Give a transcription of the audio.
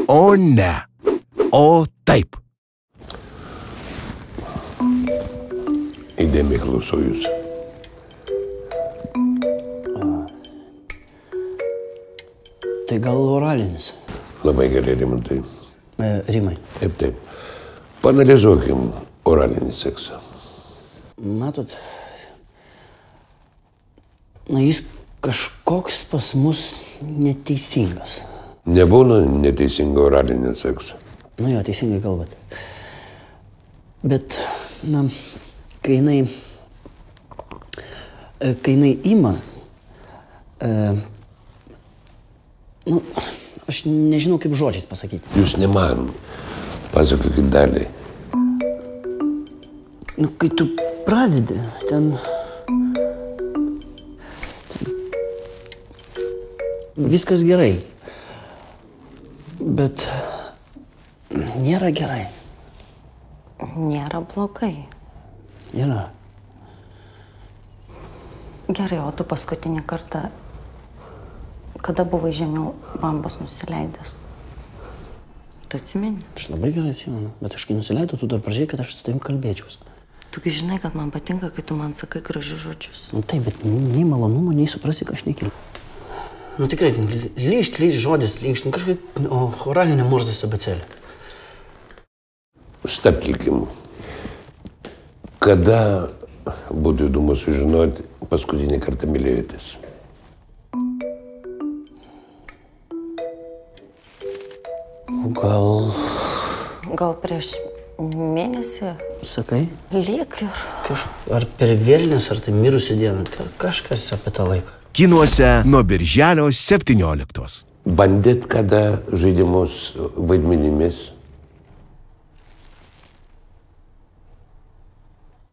O ne. O taip. Įdėmiai klausau jūs. Tai gal oralinis? Labai gerai, Rimantai. Rimai. Taip, taip. Panalizuokim oralinį seksą. Matot, jis kažkoks pas mus neteisingas. Nebūna neteisingo oralinio sekso. Jo, teisingai kalbat. Bet, kai jinai ima, aš nežinau, kaip žodžiais pasakyti. Jūs ne man. Pasakokit dalį. Kai tu pradedi, ten viskas gerai. Bet nėra gerai. Nėra blogai. Yra. Gerai, o tu paskutinį kartą, kada buvai žemiau bambos nusileidęs? Tu atsimeni? Aš labai gerai atsimenu, bet aš kai nusileidau, tu dar prašai, kad aš su tavim kalbėčiaus. Tugi žinai, kad man patinka, kai tu man sakai gražius žodžius. Taip, bet nei malonumo, nei suprasi, ką aš nekeliu. Tikrai, lyšt žodis, lyšt, kažkaip oralinė morzės abėcėlė. Stabtelkim. Kada būtų įdomu sužinoti, paskutinį kartą mylėjotės? Gal prieš mėnesį? Sakai? Lyg ir. Ar per vėlinės, ar tai mirusi dieną. Kažkas apie tą laiką. Kinuose nuo birželio 17. Bandėt kada žaidimus vaidmenimis?